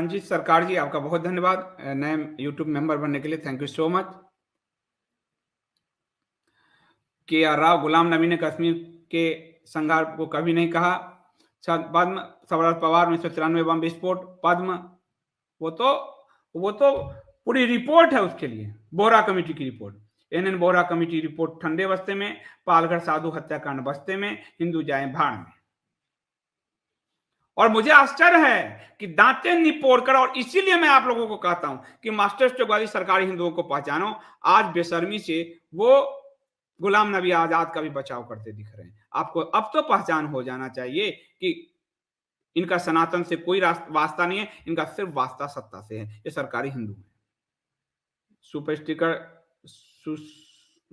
रंजीत सरकार जी, आपका बहुत धन्यवाद नए यूट्यूब मेंबर बनने के लिए। Thank you so much. के आर राव, गुलाम नबी ने कश्मीर के संघार को कभी नहीं कहा। पद्म, शरद पवार 1993 बम विस्फोट, पद्म, वो तो पूरी रिपोर्ट है उसके लिए, बोहरा कमेटी की report. N N Vohra committee report, ठंडे बस्ते में, पालघर साधु हत्याकांड बस्ते में, हिंदू जाए भाड़ में। और मुझे आश्चर्य है कि दांतें निपोड़कर, और इसीलिए मैं आप लोगों को कहता हूं कि मास्टर स्ट्रोक वाली सरकारी हिंदुओं को पहचानो। आज बेशर्मी से वो गुलाम नबी आजाद का भी बचाव करते दिख रहे हैं। आपको अब तो पहचान हो जाना चाहिए कि इनका सनातन से कोई वास्ता नहीं है, इनका सिर्फ वास्ता सत्ता से है। ये सरकारी हिंदू है। सुपर स्टिकर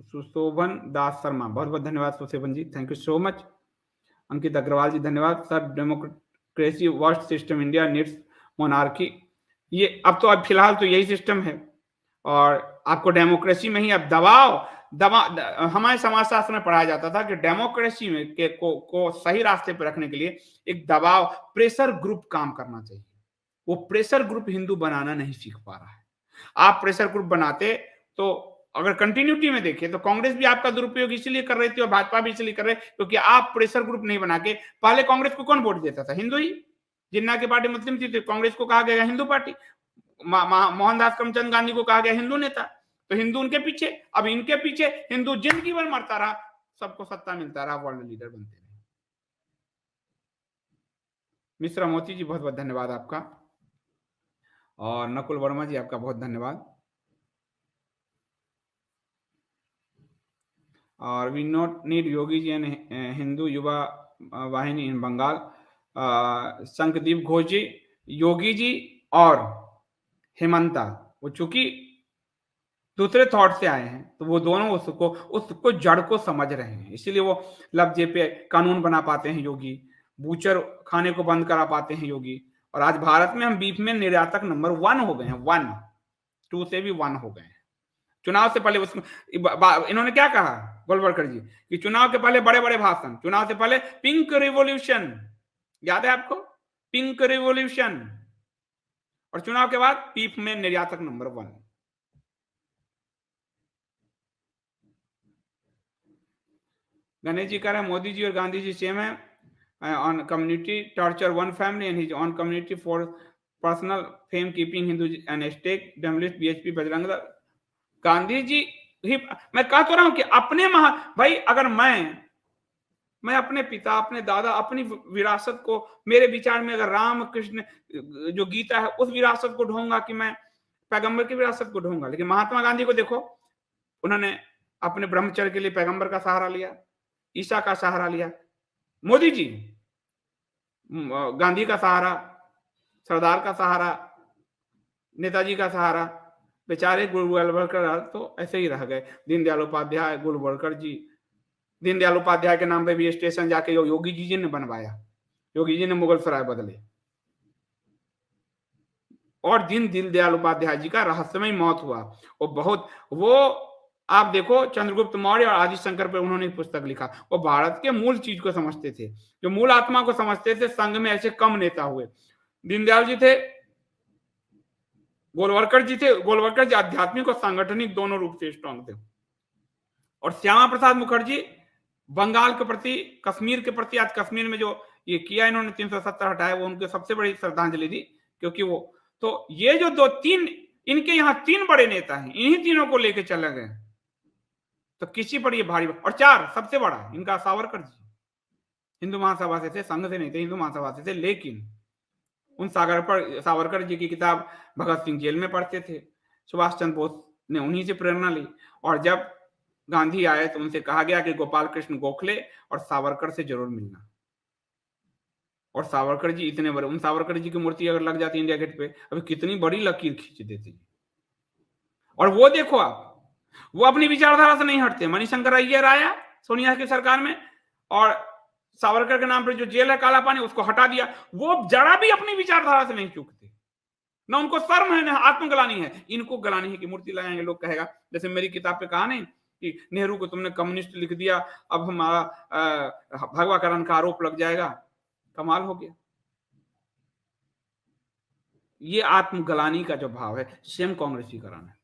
सुशोभन दास शर्मा, बहुत बहुत धन्यवाद सुशोभन जी, थैंक यू सो मच। अंकित अग्रवाल जी, धन्यवाद sir. Democracy worst system, India needs monarchy. ये अब फिलहाल तो यही सिस्टम है, और आपको डेमोक्रेसी में ही अब हमारे समाजशास्त्र में पढ़ाया जाता था कि डेमोक्रेसी में को सही रास्ते पर रखने के लिए एक दबाव, प्रेशर ग्रुप काम करना चाहिए। वो प्रेशर ग्रुप हिंदू बनाना नहीं सीख पा रहा है। आप प्रेशर ग्रुप बनाते तो अगर कंटिन्यूटी में देखें तो कांग्रेस भी आपका दुरुपयोग इसलिए कर रही थी और भाजपा भी इसलिए कर रहे क्योंकि आप प्रेशर ग्रुप नहीं बना के। पहले कांग्रेस को कौन वोट देता था? हिंदू ही। जिन्ना की पार्टी मुस्लिम थी तो कांग्रेस को कहा गया हिंदू पार्टी, मोहनदास करमचंद गांधी को कहा गया हिंदू नेता, तो हिंदू उनके पीछे। अब इनके पीछे हिंदू जिंदगी भर मरता रहा, सबको सत्ता मिलता रहा, वर्ल्ड लीडर बनते रहे। मिश्रा मोती जी, बहुत बहुत धन्यवाद आपका। और नकुल वर्मा जी, आपका बहुत धन्यवाद। और we not need Yogi ji and Hindu Yuva Vahini इन बंगाल। शंखदीप घोष जी, योगी जी और हेमंता, वो चूंकि दूसरे थॉट से आए हैं तो वो दोनों उसको जड़ को समझ रहे हैं, इसीलिए वो लफ्जे पे कानून बना पाते हैं योगी, बूचर खाने को बंद करा पाते हैं योगी। और आज भारत में हम बीफ में निर्यातक नंबर 1 हो गए हैं, 1, 2 से भी 1 हो गए हैं। चुनाव से पहले इन्होंने क्या कहा गोलवलकर जी कि चुनाव के पहले बड़े बड़े भाषण, चुनाव से पहले पिंक रिवॉल्यूशन, याद है आपको? Pink revolution. और चुनाव के बाद बीफ में निर्यातक नंबर 1। गणेश जी कह रहे हैं मोदी जी और गांधी जी सेम है on community torture one family and his on community for personal fame keeping Hindu and stake demolish VHP Bajrang Dal. Gandhi जी ही, मैं कह तो रहा हूं कि अपने भाई अगर मैं अपने पिता, अपने दादा, अपनी विरासत को, मेरे विचार में अगर राम कृष्ण जो गीता है उस विरासत को ढूंढूंगा कि मैं पैगंबर की विरासत को ढूंढूंगा। लेकिन महात्मा गांधी को देखो, उन्होंने अपने ब्रह्मचर्य के लिए पैगंबर का सहारा लिया, ईसा का सहारा लिया। मोदी जी गांधी का सहारा, सरदार का सहारा, नेताजी का सहारा, बेचारे गुलवलकर तो ऐसे ही रह गए। दीनदयाल उपाध्याय, गुलवलकर जी, दीनदयाल उपाध्याय के नाम पे भी स्टेशन जाके योगी जी ने बनवाया, योगी जी ने मुगल सराय बदले। और दीनदयाल उपाध्याय जी का रहस्यमय मौत हुआ। वो आप देखो, चंद्रगुप्त मौर्य और आदि शंकर पर उन्होंने पुस्तक लिखा। वो भारत के मूल चीज को समझते थे, जो मूल आत्मा को समझते थे। संघ में ऐसे कम नेता हुए, दीनदयाल जी थे, गोलवलकर जी थे। गोलवलकर जी आध्यात्मिक और सांगठनिक दोनों रूप से स्ट्रांग थे। और श्यामा प्रसाद मुखर्जी बंगाल के प्रति, कश्मीर के प्रति, आज कश्मीर में जो ये किया इन्होंने 370 हटाया, वो उनकी सबसे बड़ी श्रद्धांजलि थी। क्योंकि वो तो ये जो 2-3 इनके यहाँ 3 बड़े नेता हैं, इन्हीं तीनों को लेके चले गए तो किसी पर ये भारी। और 4 सबसे बड़ा इनका सावरकर जी, हिंदू महासभा से थे, संघ से नहीं थे, हिंदू महासभा से थे। लेकिन उन सावरकर जी की किताब भगत सिंह जेल में पढ़ते थे, सुभाष चंद्र बोस ने उन्हीं से प्रेरणा ली। और जब गांधी आए तो उनसे कहा गया कि गोपाल कृष्ण गोखले और सावरकर से जरूर मिलना। और सावरकर जी इतने बड़े, उन सावरकर जी की मूर्ति अगर लग जाती इंडिया गेट पे, अभी कितनी बड़ी लकीर खींच देती। और वो देखो आप, वो अपनी विचारधारा से नहीं हटते। मणिशंकर अय्यर आया सोनिया की सरकार में, और सावरकर के नाम पर जो जेल है काला पानी, उसको हटा दिया। वो जरा भी अपनी विचारधारा से नहीं चूकते, ना उनको शर्म है, ना आत्मग्लानी है। इनको ग्लानी है कि मूर्ति लगाएंगे, लोग कहेगा। जैसे मेरी किताब पे कहा नहीं कि नेहरू को तुमने कम्युनिस्ट लिख दिया, अब हमारा भगवाकरण का आरोप लग जाएगा। कमाल हो गया। ये आत्मग्लानि का जो भाव है, सेम कांग्रेसीकरण है।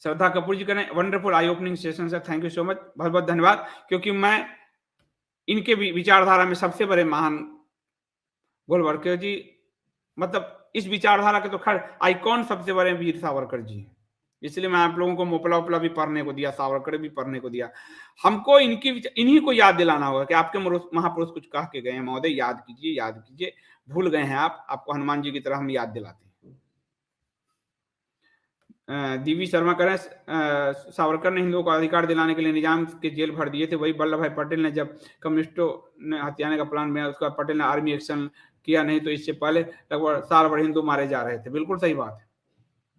श्रद्धा कपूर जी करें wonderful I opening session sir, thank you so much, बहुत बहुत धन्यवाद। क्योंकि मैं इनके विचारधारा में सबसे बड़े महान गोलवलकर जी, मतलब इस विचारधारा के तो खैर आइकॉन सबसे बड़े वीर सावरकर जी हैं। इसलिए मैं आप लोगों को मोपला उपला भी पढ़ने को दिया, सावरकर भी पढ़ने को दिया। हमको इन्हीं को याद दिलाना होगा कि आपके महापुरुष कुछ कह के गए हैं, महोदय याद कीजिए, याद कीजिए, भूल गए हैं आप, आपको हनुमान जी की तरह हम याद दिलाते हैं। दीवी शर्मा करें सावरकर ने हिंदुओं को अधिकार दिलाने के लिए निजाम के जेल भर दिए थे, वही वल्लभ भाई पटेल ने जब कम्युनिस्टों ने हथियाने का प्लान बनाया, उसका पटेल ने आर्मी एक्शन किया, नहीं तो इससे पहले लगभग साल भर हिंदू मारे जा रहे थे। बिल्कुल सही बात है,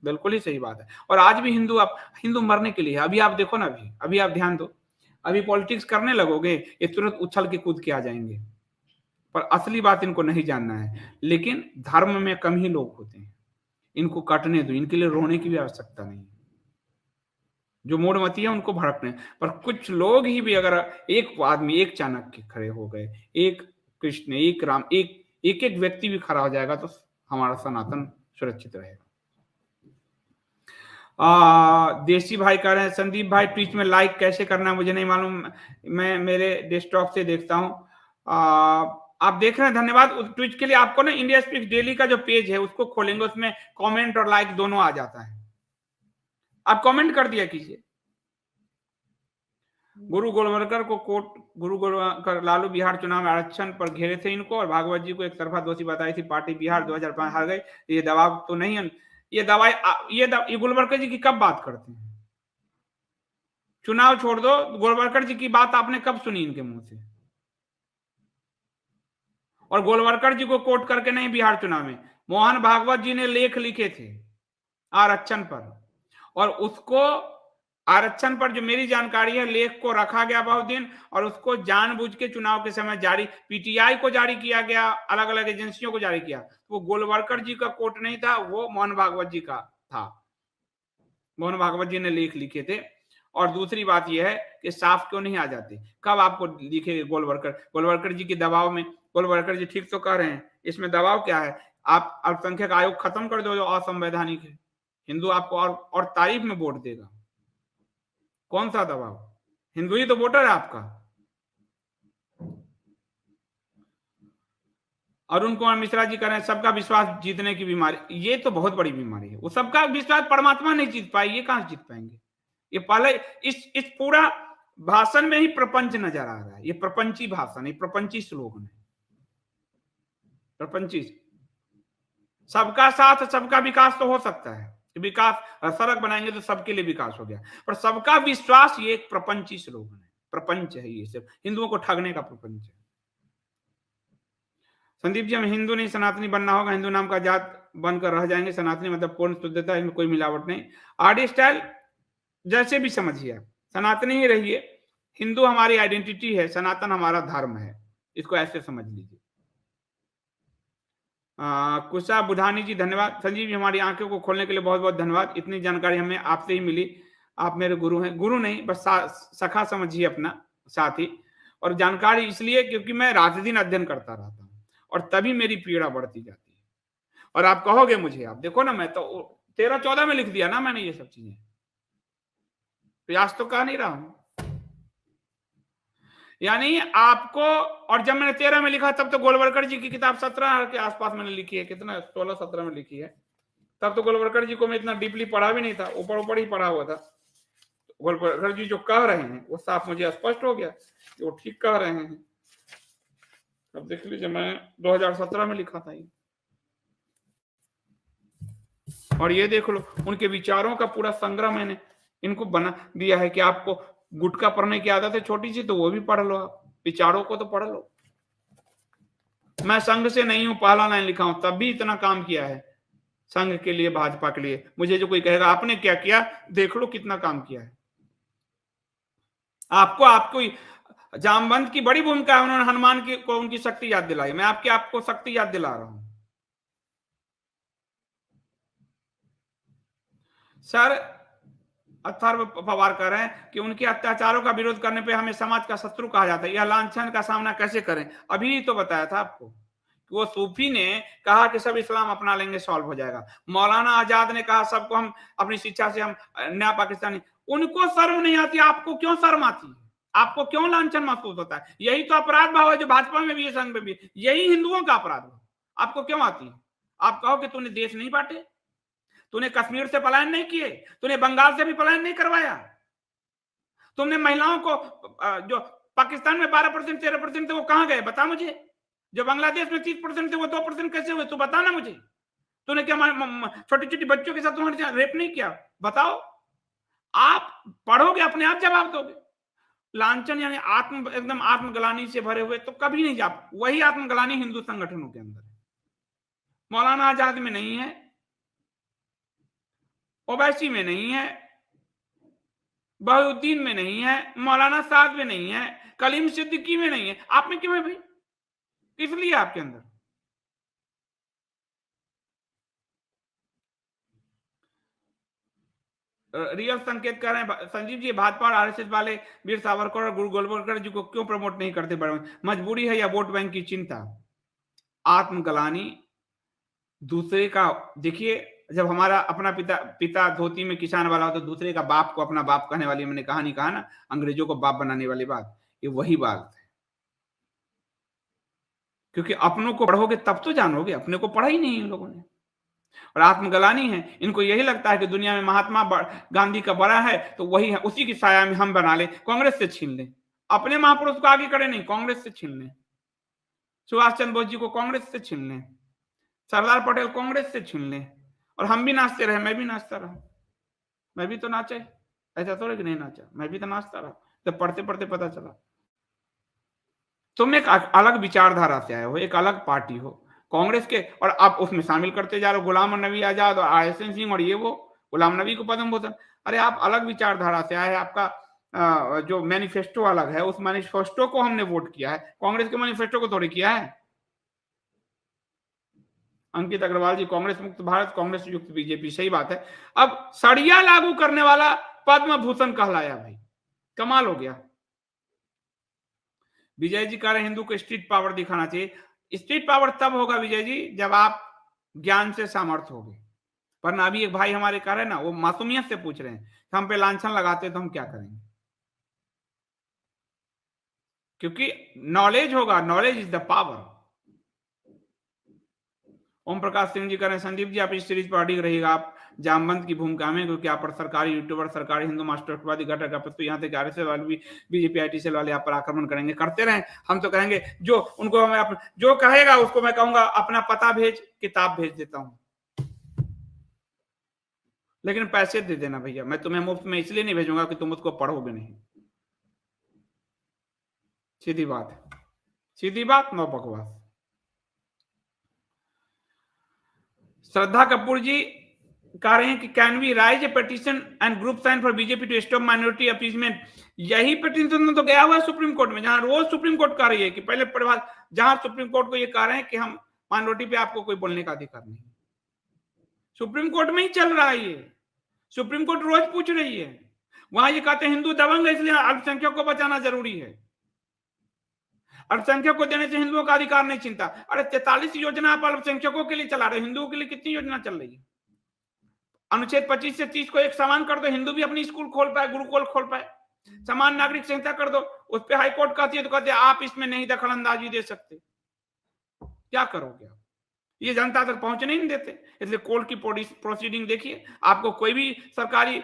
बिल्कुल ही सही बात है। और आज भी हिंदू मरने के लिए, अभी आप देखो ना, अभी आप ध्यान दो, अभी पॉलिटिक्स करने लगोगे ये तुरंत उछल के कूद के आ जाएंगे, पर असली बात इनको नहीं जानना है। लेकिन धर्म में कम ही लोग होते हैं, इनको काटने दो, इनके लिए रोने की भी आवश्यकता नहीं है। जो मूढ़मती है उनको भड़कने, पर कुछ लोग ही भी अगर एक आदमी, एक चाणक्य खड़े हो गए, एक कृष्ण, एक राम, एक एक व्यक्ति भी खड़ा हो जाएगा तो हमारा सनातन सुरक्षित रहेगा। देसी भाई कह रहे हैं संदीप भाई ट्वीट में लाइक कैसे करना है मुझे नहीं मालूम, मैं मेरे डेस्कटॉप से देखता हूं। आप देख रहे हैं, धन्यवाद ट्वीट के लिए। आपको ना इंडिया स्पीक्स डेली का जो पेज है उसको खोलेंगे, उसमें कमेंट और लाइक दोनों आ जाता है, आप कमेंट कर दिया कीजिए। गुरु गोलवलकर को कोर्ट, गुरु गोलवलकर लालू बिहार चुनाव में आरक्षण पर घेरे थे इनको, और भागवत जी को एक तरफा दोषी बताई थी, पार्टी बिहार 2005 हार गई। ये दबाव तो नहीं है, ये गोलवलकर जी की कब बात करते हैं? चुनाव छोड़ दो, गोलवलकर जी की बात आपने कब सुनी इनके मुंह से? और गोलवलकर जी को कोट करके नहीं, बिहार चुनाव में मोहन भागवत जी ने लेख लिखे थे आरक्षण पर, और उसको आरक्षण पर जो मेरी जानकारी है लेख को रखा गया बहुत दिन, और उसको जानबूझ के चुनाव के समय जारी, पीटीआई को जारी किया गया, अलग अलग एजेंसियों को जारी किया। वो गोलवलकर जी का कोट नहीं था, वो मोहन भागवत जी का था। मोहन भागवत जी ने लेख लिखे थे। और दूसरी बात यह है कि साफ क्यों नहीं आ जाते, कब आपको लिखे गोलवलकर जी के दबाव में? गोलवलकर जी ठीक तो कह रहे हैं, इसमें दबाव क्या है? आप अल्पसंख्यक आयोग खत्म कर दो जो असंवैधानिक है, हिंदू आपको और तारीफ में वोट देगा। कौन सा दबाव? हिंदू ही तो वोटर है आपका। अरुण कुमार मिश्रा जी कह रहे हैं सबका विश्वास जीतने की बीमारी, ये तो बहुत बड़ी बीमारी है। वो सबका विश्वास परमात्मा नहीं जीत पाए, ये कहां जीत पाएंगे? ये पहले इस पूरा भाषण में ही प्रपंच नजर आ रहा है, ये प्रपंची भाषण, ये प्रपंची स्लोगन है, प्रपंची। सबका साथ सबका विकास तो हो सकता है, विकास सड़क बनाएंगे तो सबके लिए विकास हो गया, पर सबका विश्वास ये एक प्रपंची स्लोगन है, प्रपंच है, ये सिर्फ हिंदुओं को ठगने का प्रपंच है। संदीप जी, हम हिंदू नहीं सनातनी बनना होगा, हिंदू नाम का जात बनकर रह जाएंगे, सनातनी मतलब पूर्ण शुद्धता, इसमें कोई मिलावट नहीं। आरडी स्टाइल जैसे भी समझिए, सनातनी ही रहिए, हिंदू हमारी आइडेंटिटी है, सनातन हमारा धर्म है, इसको ऐसे समझ लीजिए। कुशा बुधानी जी धन्यवाद। संजीव जी, हमारी आंखों को खोलने के लिए बहुत बहुत धन्यवाद, इतनी जानकारी हमें आपसे ही मिली, आप मेरे गुरु हैं, गुरु नहीं बस सखा समझिए अपना साथी। और जानकारी इसलिए क्योंकि मैं रात दिन अध्ययन करता रहता हूँ, और तभी मेरी पीड़ा बढ़ती जाती है। और आप कहोगे मुझे, आप देखो ना, मैं तो 13-14 में लिख दिया ना मैंने ये सब चीजें, प्रयास तो कह नहीं रहा हूं। यानी आपको, और जब मैंने 13 में लिखा तब तो गोलवलकर जी की किताब 17 के आसपास मैंने लिखी है, कितना 16-17 में लिखी है, तब तो गोलवलकर जी को मैं इतना डीपली पढ़ा भी नहीं था, ऊपर ऊपर ही पढ़ा हुआ था। गोलवलकर जी जो कह रहे हैं वो साफ मुझे स्पष्ट हो गया कि वो ठीक कह रहे हैं। अब देख लीजिए, मैं 2017 में लिखा था ये, और ये देख लो उनके विचारों का पूरा संग्रह मैंने इनको बना दिया है कि आपको गुटखा पढ़ने की आदत है छोटी सी, तो वो भी पढ़ लो, आप विचारों को तो पढ़ लो। मैं संघ से नहीं हूं, पहला लाइन लिखा हूं, तब भी इतना काम किया है संघ के लिए, भाजपा के लिए। मुझे जो कोई कहेगा आपने क्या किया, देख लो कितना काम किया है। आपको जामवंत की बड़ी भूमिका है, उन्होंने हनुमान को उनकी शक्ति याद दिलाई, मैं आपको शक्ति याद दिला रहा हूं। सर अथर्व पवार कह रहे हैं कि उनके अत्याचारों का विरोध करने पे हमें समाज का शत्रु कहा जाता है, यह लांछन का सामना कैसे करें? अभी तो बताया था आपको वो सूफी ने कहा कि सब इस्लाम अपना लेंगे, सॉल्व हो जाएगा। मौलाना आजाद ने कहा सबको हम अपनी शिक्षा से हम नया पाकिस्तानी। उनको शर्म नहीं आती, आपको क्यों शर्म आती है? आपको क्यों लांछन महसूस होता है? यही तो अपराध भाव है जो भाजपा में भी है, संघ में भी है। यही हिंदुओं का अपराध है। आपको क्यों आती है? आप कहो कि तूने देश नहीं बांटे, तूने कश्मीर से पलायन नहीं किए, तूने बंगाल से भी पलायन नहीं करवाया, तुमने महिलाओं को जो पाकिस्तान में 12% 13% थे वो कहां गए बता मुझे, जो बांग्लादेश में 30% थे वो 2% कैसे हुए? तू बता ना मुझे। तूने क्या छोटी छोटी बच्चों के साथ तुम्हारे रेप नहीं किया? बताओ। आप पढ़ोगे अपने आप जवाब दोगे। लांछन यानी आत्म एकदम आत्मग्लानी से भरे हुए तो कभी नहीं जा। वही आत्मग्लानी हिंदू संगठनों के अंदर है, मौलाना आजाद में नहीं है, ओवैसी में नहीं है, बहुद्दीन में नहीं है, मौलाना साद में नहीं है, कलीम सिद्दीकी में नहीं है। आप में क्यों है भाई? किस लिए आपके अंदर? रियल संकेत कर रहे हैं संजीव जी, भाजपा और आरएसएस वाले वीर सावरकर और गुरु गोलवलकर जी को क्यों प्रमोट नहीं करते? बड़े मजबूरी है या वोट बैंक की चिंता? आत्मग्लानी दूसरे का। देखिए, जब हमारा अपना पिता पिता धोती में किसान वाला हो तो दूसरे का बाप को अपना बाप कहने वाली, मैंने कहा नहीं कहा ना, अंग्रेजों को बाप बनाने वाली बात, ये वही बात है। क्योंकि अपनों को पढ़ोगे तब तो जानोगे, अपने को पढ़ा ही नहीं इन लोगों ने। और आत्मग्लानी है, इनको यही लगता है कि दुनिया में महात्मा गांधी का बड़ा है तो वही है, उसी की साया में हम बना ले, कांग्रेस से छीन ले। अपने महापुरुष को आगे करे नहीं, कांग्रेस से छीन ले। सुभाष चंद्र बोस जी को कांग्रेस से छीन ले, सरदार पटेल कांग्रेस से छीन ले। और हम भी नाचते रहे, मैं भी नाचता रहा, मैं भी तो नाचा, ऐसा थोड़ा कि नहीं नाचा, मैं भी तो नाचता रहा। तो पढ़ते पढ़ते पता चला तुम एक अलग विचारधारा से आए हो, एक अलग पार्टी हो कांग्रेस के, और आप उसमें शामिल करते जा रहे हो गुलाम नबी आजाद और आईएसएन सिंह और ये वो गुलाम नबी को पद्म भूषण। अरे आप अलग विचारधारा से आए, आपका जो मैनिफेस्टो अलग है, उस मैनिफेस्टो को हमने वोट किया है, कांग्रेस के मैनिफेस्टो को थोड़ी किया है। अंकित अग्रवाल जी, कांग्रेस मुक्त भारत, कांग्रेस युक्त बीजेपी, सही बात है। अब सड़िया लागू करने वाला पद्म भूषण कहलाया भाई, कमाल हो गया। विजय जी कह रहे हैं हिंदू को स्ट्रीट पावर दिखाना चाहिए। स्ट्रीट पावर तब होगा विजय जी जब आप ज्ञान से सामर्थ्य होगे। वरना अभी एक भाई हमारे कह रहे हैं ना, वो मासूमियत से पूछ रहे हैं कि हम पे लांछन लगाते तो हम क्या करेंगे? क्योंकि नॉलेज होगा, knowledge is the power. Om Prakash Singh ji कह रहे हैं संदीप जी आप इस सीरीज पर अडिग रहिएगा, आप जामवंत की भूमिका में, क्योंकि आप पर सरकारी यूट्यूबर, सरकारी हिंदू मास्टरवादी घटक तो यहाँ तक आरएसएस वाले भी, बीजेपी आईटी वाले आप पर आक्रमण करेंगे, करते रहें। हम तो कहेंगे जो उनको मैं जो कहेगा उसको मैं कहूंगा अपना पता भेज, किताब भेज देता हूं, लेकिन पैसे दे देना भैया, मैं तुम्हें मुफ्त में इसलिए नहीं भेजूंगा कि तुम उसको पढ़ोगे नहीं। सीधी बात है, सीधी बात, नो बकवास। श्रद्धा कपूर जी कह रहे हैं कि can we raise a petition and group sign for BJP to stop minority appeasement. यही पिटीशन तो गया हुआ है सुप्रीम कोर्ट में, जहां रोज सुप्रीम कोर्ट कह रही है कि पहले परिवार, जहां सुप्रीम कोर्ट को ये कह रहे हैं कि हम माइनॉरिटी पे आपको कोई बोलने का अधिकार नहीं। सुप्रीम कोर्ट में ही चल रहा है ये, सुप्रीम कोर्ट रोज पूछ रही है। वहां ये कहते हैं हिंदू दबंग है इसलिए अल्पसंख्यक को बचाना जरूरी है, अल्पसंख्यक को देने से हिंदुओं का अधिकार नहीं चिंता। अरे 43 योजना आप अल्पसंख्यकों के लिए चला रहे, हिंदुओं के लिए कितनी योजना चल रही है? अनुच्छेद 25 से 30 को एक समान कर दो, हिंदू भी अपनी स्कूल खोल पाए, गुरुकुल खोल पाए। समान नागरिक संहिता कर दो, उस पर हाईकोर्ट कहती है तो कहते हैं आप इसमें नहीं दखल अंदाजी दे सकते। क्या करोगे आप? ये जनता तक पहुंचने नहीं देते, इसलिए कोर्ट की प्रोसीडिंग देखिए, आपको कोई भी सरकारी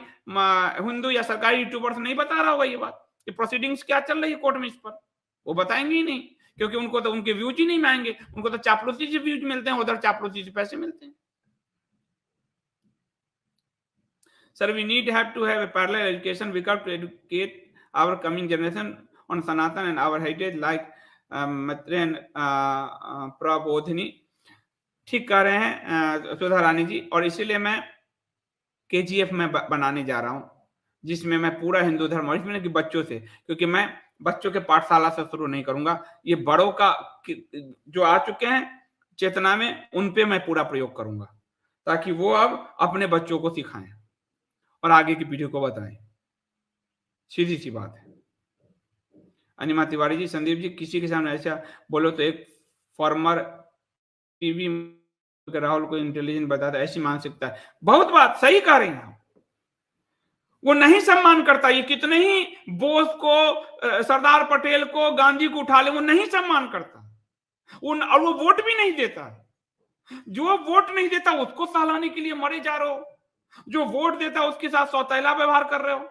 हिंदू या सरकारी यूट्यूबर नहीं बता रहा होगा ये बात कि प्रोसीडिंग्स क्या चल रही है कोर्ट में इस पर, वो बताएंगे ही नहीं, क्योंकि उनको तो उनके व्यूज ही नहीं मांगे, उनको तो चापलूसी से व्यूज मिलते हैं, उधर चापलूसी से पैसे मिलते हैं। Sir, we need have to have a parallel education vikalp to educate our coming generation on Sanatan and our heritage like Maitre and Prabodhini. ठीक कह रहे हैं सुधा रानी जी, और इसीलिए मैं केजीएफ में बनाने जा रहा हूं, जिसमें मैं पूरा हिंदू धर्म, और इसमें कि बच्चों से, क्योंकि मैं बच्चों के पाठशाला से शुरू नहीं करूंगा, ये बड़ों का जो आ चुके हैं चेतना में, उन पे मैं पूरा प्रयोग करूंगा, ताकि वो अब अपने बच्चों को सिखाएं और आगे की पीढ़ी को बताएं। सीधी सी बात है। अनिमा तिवारी जी, संदीप जी किसी के सामने ऐसा बोलो तो एक फॉर्मर टीवी राहुल को इंटेलिजेंट बताता, ऐसी मानसिकता है। बहुत बात सही कह रहे हैं आप। वो नहीं सम्मान करता, ये कितने ही बोस को, सरदार पटेल को, गांधी को उठा ले, वो नहीं सम्मान करता। और वो वोट भी नहीं देता। जो वोट नहीं देता उसको सहलाने के लिए मरे जा रहे हो, जो वोट देता उसके साथ सौतेला व्यवहार कर रहे हो।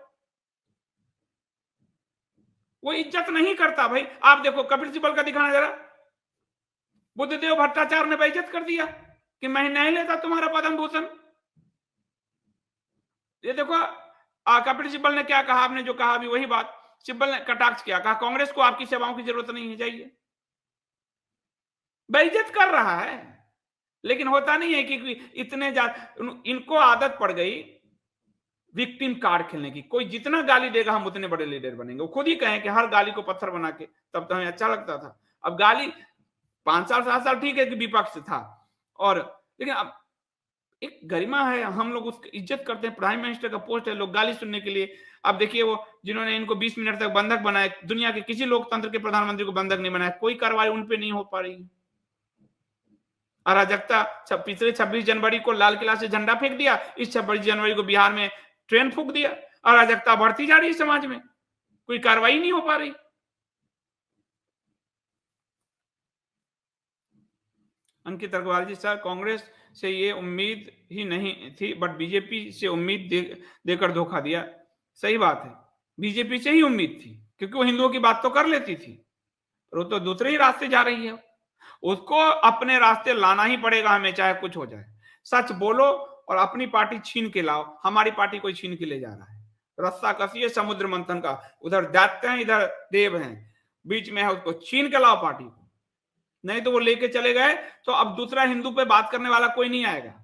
वो इज्जत नहीं करता भाई। आप देखो कपिल सिब्बल का दिखाना जरा, बुद्धदेव भट्टाचार्य ने बेइज्जत कर दिया कि मैं नहीं लेता तुम्हारा पद्म भूषण। ये देखो कपिल सिब्बल ने क्या कहा, आपने जो कहा अभी वही बात सिब्बल ने कटाक्ष किया, कहा कांग्रेस को आपकी सेवाओं की जरूरत नहीं है, जाइए। बेइज्जत कर रहा है। लेकिन होता नहीं है कि इतने इनको आदत पड़ गई विक्टिम कार्ड खेलने की। कोई जितना गाली देगा हम उतने बड़े लीडर बनेंगे। वो खुद ही कहें कि हर गाली को पत्थर बना के, तब तो हमें अच्छा लगता था। अब गाली 5 साल 7 साल ठीक है कि विपक्ष था, और लेकिन अब एक गरिमा है, हम लोग उसकी इज्जत करते हैं। प्राइम मिनिस्टर का पोस्ट है, लोग गाली सुनने के लिए। अब देखिए वो जिन्होंने इनको 20 मिनट तक बंधक बनाया, दुनिया के किसी लोकतंत्र के प्रधानमंत्री को बंधक नहीं बनाया, कोई कार्रवाई उन पे नहीं हो पा रही। अराजकता, पिछले 26 जनवरी को लाल किला से झंडा फेंक दिया, इस 26 जनवरी को बिहार में ट्रेन फूंक दिया। अराजकता बढ़ती जा रही है समाज में, कोई कार्रवाई नहीं हो पा रही। अंकित अग्रवाल जी, सर कांग्रेस से ये उम्मीद ही नहीं थी, बट बीजेपी से उम्मीद देकर धोखा दिया। सही बात है, बीजेपी से ही उम्मीद थी, क्योंकि वो हिंदुओं की बात तो कर लेती थी, पर वो तो दूसरे ही रास्ते जा रही है। उसको अपने रास्ते लाना ही पड़ेगा हमें, चाहे कुछ हो जाए। सच बोलो और अपनी पार्टी छीन के लाओ। हमारी पार्टी कोई छीन के ले जा रहा है। रास्ता कसी है समुद्र मंथन का, उधर दैत्य हैं, इधर देव हैं, बीच में है, उसको छीन के लाओ पार्टी को। नहीं तो वो लेके चले गए तो अब दूसरा हिंदू पे बात करने वाला कोई नहीं आएगा।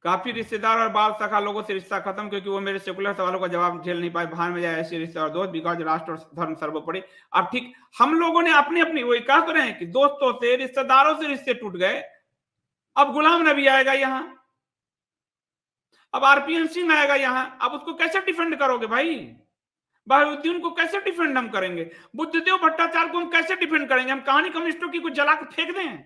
काफी रिश्तेदार और बाल सखा लोगों से रिश्ता खत्म, क्योंकि वो मेरे सेकुलर सवालों का जवाब झेल नहीं पाए। भान में जाए ऐसे रिश्ते और दोस्त, बिकॉज राष्ट्र और धर्म सर्वोपरि। अब ठीक, हम लोगों ने अपनी अपनी वही कह तो रहे हैं कि दोस्तों से, रिश्तेदारों से रिश्ते टूट गए। अब गुलाम नबी आएगा यहाँ, अब आरपीएन सिंह आएगा यहाँ, अब उसको कैसे डिफेंड करोगे भाई? बहाउद्दीन को कैसे डिफेंड हम करेंगे? बुद्धदेव भट्टाचार्य को हम कैसे डिफेंड करेंगे? हम कहानी कम्युनिस्टों की कुछ जला के फेंक दें?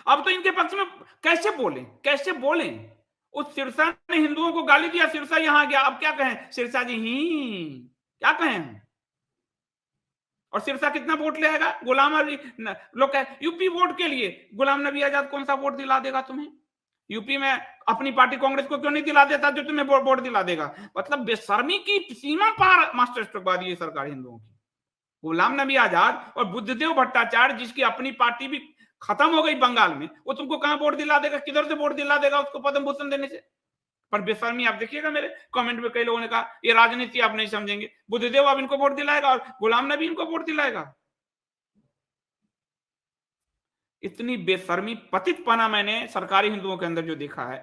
अब तो इनके पक्ष में कैसे बोलें, कैसे बोलें? उस सिरसा ने हिंदुओं को गाली दिया, सिरसा यहां गया, अब क्या कहें? सिरसा जी ही क्या कहें? और सिरसा कितना वोट ले आएगा? गुलाम अली लोग कहे यूपी वोट के लिए गुलाम नबी आजाद कौन सा वोट दिला देगा तुम्हें? यूपी में अपनी पार्टी कांग्रेस को क्यों नहीं दिला देता जो तुम्हें वोट दिला देगा? मतलब बेशर्मी की सीमा पार मास्टर स्ट्रोक ये सरकार हिंदुओं की। गुलाम नबी आजाद और बुद्धदेव भट्टाचार्य, जिसकी अपनी पार्टी भी खत्म हो गई बंगाल में, वो तुमको कहां वोट दिला देगा? किधर से वोट दिला देगा उसको पद्म भूषण देने से? पर बेशर्मी आप देखिएगा, मेरे कमेंट में कई लोगों ने कहा ये राजनीति आप नहीं समझेंगे, बुद्धदेव अब इनको वोट दिलाएगा और गुलाम नबी इनको वोट दिलाएगा। इतनी बेशर्मी, पतितपना मैंने सरकारी हिंदुओं के अंदर जो देखा है।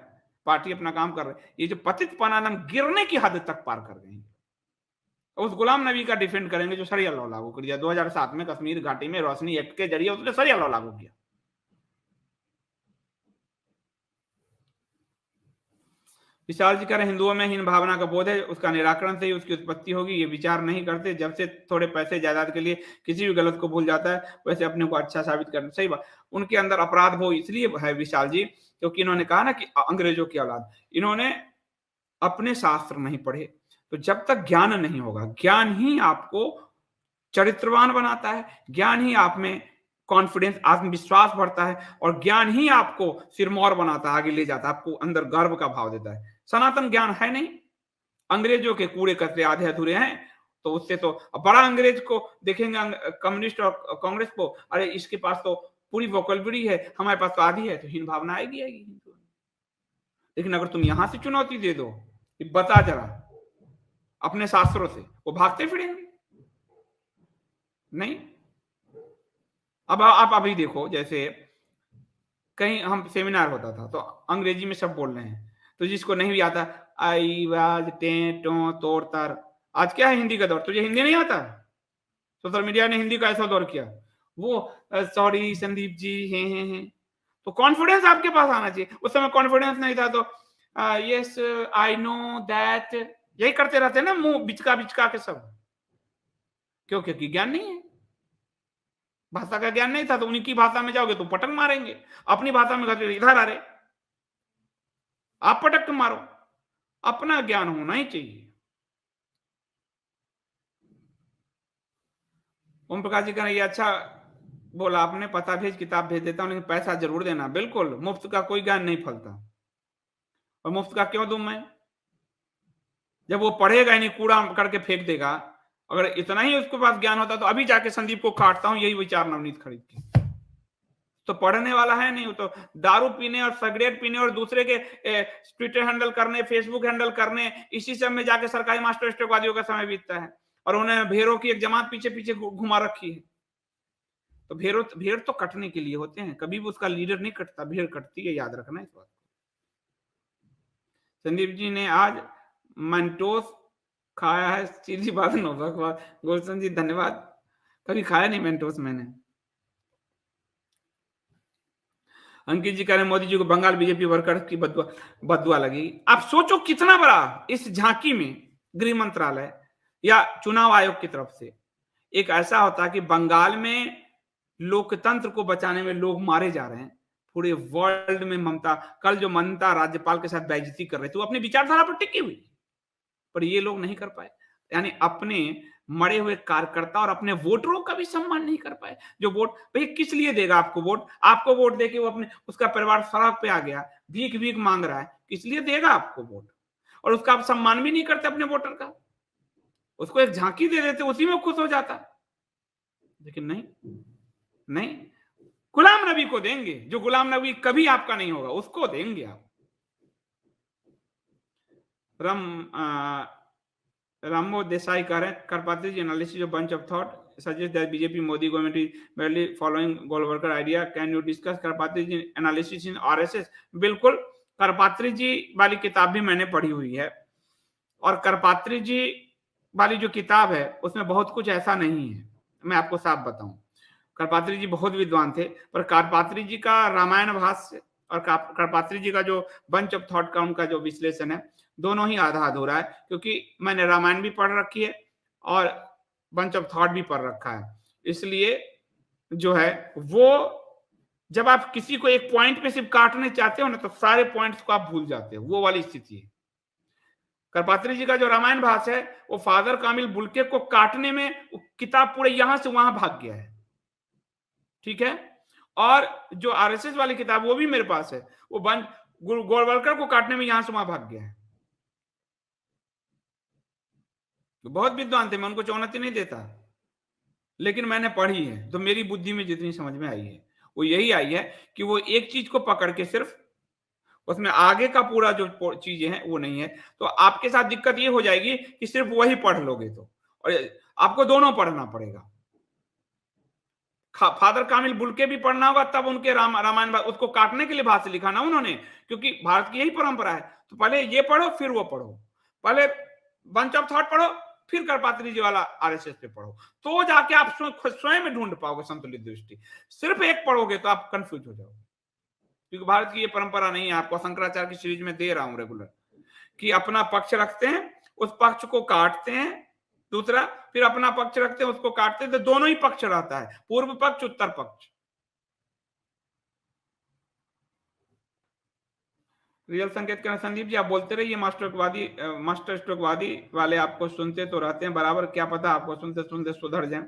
पार्टी अपना काम कर रही है, ये जो पतितपना हम गिरने की हद तक पार कर गए हैं। उस गुलाम नबी का डिफेंड करेंगे जो सरिया लॉ लागू कर दिया 2007 में कश्मीर घाटी में रोशनी एक्ट के जरिए, उसने सरिया लॉ लागू किया। विशाल जी कह रहे हिंदुओं में हीन भावना का बोध है, उसका निराकरण से ही उसकी उत्पत्ति होगी। ये विचार नहीं करते, जब से थोड़े पैसे जायदाद के लिए किसी भी गलत को भूल जाता है, वैसे अपने को अच्छा साबित करना। सही बात, उनके अंदर अपराध वो इसलिए है विशाल जी, क्योंकि इन्होंने कहा ना कि अंग्रेजों की औलाद, इन्होंने अपने शास्त्र नहीं पढ़े। तो जब तक ज्ञान नहीं होगा, ज्ञान ही आपको चरित्रवान बनाता है, ज्ञान ही आप में कॉन्फिडेंस, आत्मविश्वास बढ़ता है, और ज्ञान ही आपको सिरमौर बनाता है, आगे ले जाता है, आपको अंदर गर्व का भाव देता है। सनातन ज्ञान है नहीं, अंग्रेजों के कूड़े कचरे आधे अधूरे हैं। तो उससे तो बड़ा अंग्रेज को देखेंगे कम्युनिस्ट और कांग्रेस को, अरे इसके पास तो पूरी वोकैबुलरी है, हमारे पास तो आधी है, तो हीन भावना आएगी। लेकिन अगर तुम यहां से चुनौती दे दो कि बता जरा अपने शास्त्रों से, वो भागते फिरेंगे नहीं। अब आप अभी देखो, जैसे कहीं हम सेमिनार होता था तो अंग्रेजी में सब बोल रहे हैं, तो जिसको नहीं भी आता आई वाज टे टो तोड़ तार, आज क्या है हिंदी का दौर, तुझे हिंदी नहीं आता? सोशल मीडिया ने हिंदी का ऐसा दौर किया, वो सॉरी संदीप जी हैं। तो कॉन्फिडेंस आपके पास आना चाहिए। उस समय कॉन्फिडेंस नहीं था तो यस आई नो दैट, यही करते रहते ना, मुंह बिचका बिचका के सब। क्यों? क्योंकि ज्ञान नहीं है, भाषा का ज्ञान नहीं था, तो उनकी भाषा में जाओगे तो पटक मारेंगे, अपनी भाषा में कहते इधर आ रहे, आप पटक के मारो, अपना ज्ञान होना ही चाहिए। ओम प्रकाश जी कह रहे, ये अच्छा बोला आपने, पता भेज किताब भेज देता हूं, लेकिन पैसा जरूर देना। बिल्कुल, मुफ्त का कोई ज्ञान नहीं फलता, और मुफ्त का क्यों दूं मैं, जब वो पढ़ेगा ही नहीं, कूड़ा करके फेंक देगा। अगर इतना ही उसके पास ज्ञान होता तो अभी जाके संदीप को काटता हूं, यही विचार नवनीत खरीद के। तो पढ़ने वाला है नहीं, वो तो दारू पीने और सिगरेट पीने और दूसरे के ट्विटर हैंडल करने, फेसबुक हैंडल करने, इसी सब में जाके सरकारी मास्टर स्ट्रोकवादियों का समय बीतता है, और उन्हें भेड़ों की एक जमात पीछे पीछे घुमा रखी है। तो भेड़ तो कटने के लिए होते हैं, कभी भी उसका लीडर नहीं कटता, भेड़ कटती है, याद रखना इस बात। संदीप जी ने आज मेंटोस खाया है, सीधी बात नौबत। गुलशन जी धन्यवाद, कभी खाया नहीं मेंटोस मैंने। अंकित जी कह रहे मोदी जी को बंगाल बीजेपी वर्कर की बददुआ लगी। आप सोचो कितना बड़ा इस झांकी में गृह मंत्रालय या चुनाव आयोग की तरफ से एक ऐसा होता है कि बंगाल में लोकतंत्र को बचाने में लोग मारे जा रहे हैं, पूरे वर्ल्ड में ममता, कल जो ममता राज्यपाल के साथ बेइज्जती कर रहे थे वो अपनी विचारधारा पर टिकी हुई, पर ये लोग नहीं कर पाए। यानी अपने मरे हुए कार्यकर्ता और अपने वोटरों का भी सम्मान नहीं कर पाए। जो वोट, भाई किस लिए देगा आपको वोट? आपको वोट देके वो अपने, उसका परिवार सड़क पे आ गया, भीख भीख मांग रहा है, किस लिए देगा आपको वोट? और उसका आप सम्मान भी नहीं करते अपने वोटर का, उसको एक झांकी दे देते, उसी में खुश हो जाता। लेकिन नहीं, नहीं, गुलाम नबी को देंगे, जो गुलाम नबी कभी आपका नहीं होगा, उसको देंगे आप। रामो देसाई कह रहे हैं, Karpatry ji analysis of bunch of thought suggests that BJP Modi government is barely following Golwalkar idea. Can you discuss Karpatry ji analysis in RSS? बिल्कुल, Karpatry जी वाली किताब भी मैंने पढ़ी हुई है, और Karpatry जी वाली जो किताब है उसमें बहुत कुछ ऐसा नहीं है, मैं आपको साफ बताऊं। Karpatry जी बहुत विद्वान थे, पर Karpatry जी का रामायण भाष्य और Karpatry जी का जो बंच ऑफ थॉट का उनका जो विश्लेषण है, दोनों ही आधा अधूरा है, क्योंकि मैंने रामायण भी पढ़ रखी है और बंच ऑफ थॉट भी पढ़ रखा है। इसलिए जो है वो, जब आप किसी को एक पॉइंट पे सिर्फ काटने चाहते हो ना, तो सारे पॉइंट्स को आप भूल जाते हो, वो वाली स्थिति है। Karpatry जी का जो रामायण भाष्य है, वो फादर कामिल बुल्के को काटने में किताब पूरे यहां से वहां भाग गया है, ठीक है। और जो आरएसएस वाली किताब वो भी मेरे पास है, वो गोलवलकर को काटने में यहां से वहां भाग गया है। तो बहुत विद्वान थे, मैं उनको चौनती नहीं देता, लेकिन मैंने पढ़ी है, तो मेरी बुद्धि में जितनी समझ में आई है वो यही आई है कि वो एक चीज को पकड़ के सिर्फ, उसमें आगे का पूरा जो चीजें हैं वो नहीं है। तो आपके साथ दिक्कत ये हो जाएगी कि सिर्फ वही पढ़ लोगे तो, और आपको दोनों पढ़ना पड़ेगा। फादर कामिल बुल्के भी पढ़ना होगा, तब उनके रामायण उसको काटने के लिए भाष्य लिखा ना उन्होंने, क्योंकि भारत की यही परंपरा है। तो पहले ये पढ़ो फिर वो पढ़ो, पहले बंच ऑफ थॉट पढ़ो फिर Karpatry जी वाला आरएसएस पे पढ़ो, तो जाके आप स्वयं में ढूंढ पाओगे संतुलित दृष्टि। सिर्फ एक पढ़ोगे तो आप कंफ्यूज हो जाओगे, क्योंकि भारत की ये परंपरा नहीं है। आपको शंकराचार्य की सीरीज में दे रहा हूं रेगुलर, कि अपना पक्ष रखते हैं, उस पक्ष को काटते हैं, दूसरा फिर अपना पक्ष रखते हैं, उसको काटते हैं, तो दोनों ही पक्ष रहता है, पूर्व पक्ष उत्तर पक्ष। रियल संकेत कहना, संदीप जी आप बोलते रहिए, मास्टर स्ट्रोकवादी वाले आपको सुनते तो रहते हैं बराबर, क्या पता आपको सुनते सुनते सुधर जाए।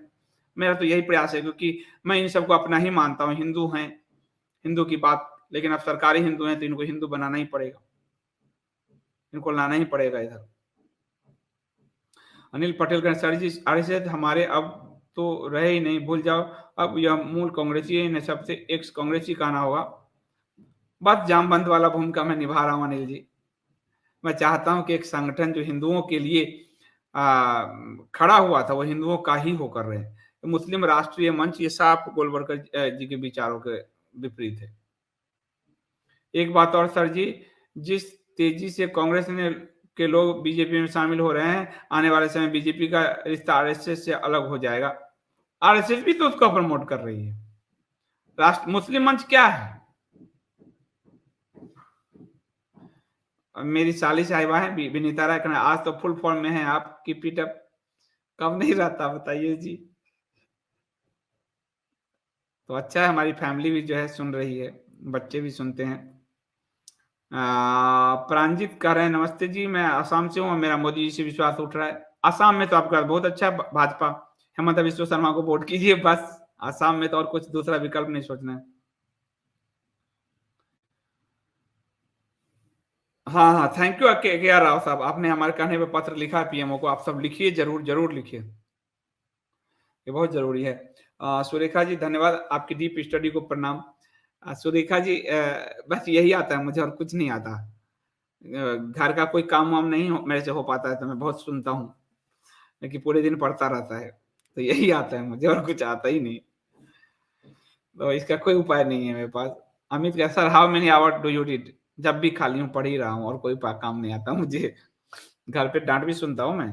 मेरा तो यही प्रयास है, क्योंकि मैं इन सबको अपना ही मानता हूं, हिंदू हैं, हिंदू की बात, लेकिन अब सरकारी हिंदू हैं तो इनको हिंदू बनाना ही पड़ेगा, इनको लाना ही पड़ेगा इधर। अनिल पटेल का, सर जी आरएसएस हमारे अब तो रहे ही नहीं, भूल जाओ, अब यह मूल कांग्रेसी है, इन्हें सबसे एक्स कांग्रेसी कहना होगा। बस जामबंद वाला भूमिका मैं निभा रहा हूं अनिल जी। मैं चाहता हूं कि एक संगठन जो हिंदुओं के लिए खड़ा हुआ था, वो हिंदुओं का ही होकर रहे। तो मुस्लिम राष्ट्रीय मंच ये साफ गोलवलकर जी के विचारों के विपरीत है। एक बात और सर जी, जिस तेजी से कांग्रेस ने के लोग बीजेपी में शामिल हो रहे हैं, आने वाले समय बीजेपी का रिश्ता आरएसएस से अलग हो जाएगा। आरएसएस भी तो उसको प्रमोट कर रही है। राष्ट्र मुस्लिम मंच क्या है? मेरी साली साहिबा है विनीता राय, आज तो फुल फॉर्म में है आप, कीप इट अप। कब नहीं रहता बताइए जी। तो अच्छा है हमारी फैमिली भी जो है सुन रही है, बच्चे भी सुनते हैं। प्रांजित कह रहे हैं नमस्ते जी, मैं असम से हूँ और मेरा मोदी जी से विश्वास उठ रहा है। असम में तो आपका बहुत अच्छा है भाजपा, हेमंत बिस्व शर्मा को वोट कीजिए बस। असम में तो और कुछ दूसरा विकल्प नहीं सोचना है। हाँ, हाँ, थैंक यू के आर राव साहब, आपने हमारे कहने पे पत्र लिखा है पीएमओ को, आप सब लिखिए ज़रूर, ज़रूर लिखिए। ये बहुत ज़रूरी है। सुरेखा जी धन्यवाद, आपकी डीप स्टडी को प्रणाम। सुरेखा जी बस यही आता है मुझे और कुछ नहीं आता। घर का कोई काम-वाम नहीं हो मेरे से हो पाता है तो मैं बहुत सुनता हूँ, लेकिन पूरे दिन पढ़ता रहता है। तो यही आता है मुझे और कुछ आता ही नहीं। तो इसका कोई उपाय नहीं है मेरे पास। अमित कहता है sir how many hour do you read? जब भी खाली हूँ पढ़ ही रहा हूँ और कोई काम नहीं आता मुझे। घर पे डाँट भी सुनता हूँ मैं।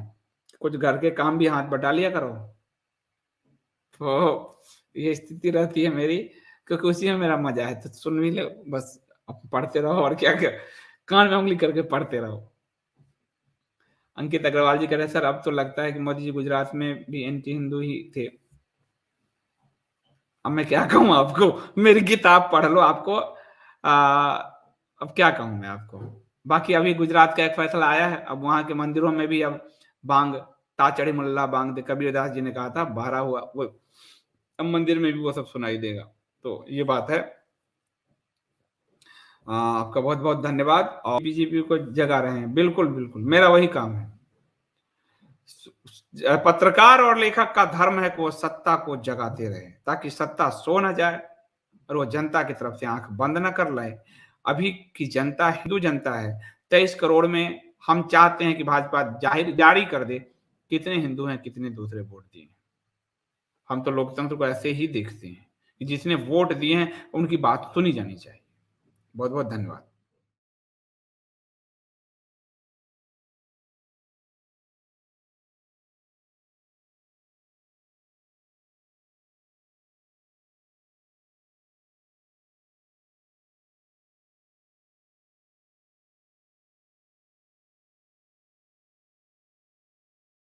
कुछ घर के काम भी हाथ बटा लिया करो। तो ये स्थिति रहती है मेरी, क्योंकि उसी में मेरा मज़ा है, तो सुन भी लो बस, अब पढ़ते रहो और क्या कान में उँगली करके पढ़ते रहो। अंकित अग्रवाल जी कह रहे हैं सर अब तो लगता है कि मोदी जी गुजरात में भी एंटी हिंदू ही थे। अब मैं क्या कहूँ आपको? मेरी किताब पढ़ लो आपको अब क्या कहूँ मैं आपको? बाकी अभी गुजरात का एक फैसला आया है, अब वहाँ के मंदिरों में भी अब बांग ताचड़ी मुल्ला बांग दे कबीरदास जी ने कहा था, बारा हुआ वो अब मंदिर में भी वो सब सुनाई देगा। तो ये बात है। आपका बहुत-बहुत धन्यवाद और बीजेपी को जगा रहे हैं। बिल्कुल, बिल्कुल, मेरा वही काम है। पत्रकार और लेखक का धर्म है कि वो सत्ता को जगाते रहे, ताकि सत्ता सो ना जाए और वो जनता की तरफ से आँख बंद ना कर लाए। अभी की जनता हिंदू जनता है, 23 करोड़ में हम चाहते हैं कि भाजपा जाहिर जारी कर दे, कितने हिंदू हैं, कितने दूसरे वोट दिए हैं। हम तो लोकतंत्र को ऐसे ही देखते हैं, कि जिसने वोट दिए हैं, उनकी बात सुनी जानी चाहिए। बहुत-बहुत धन्यवाद।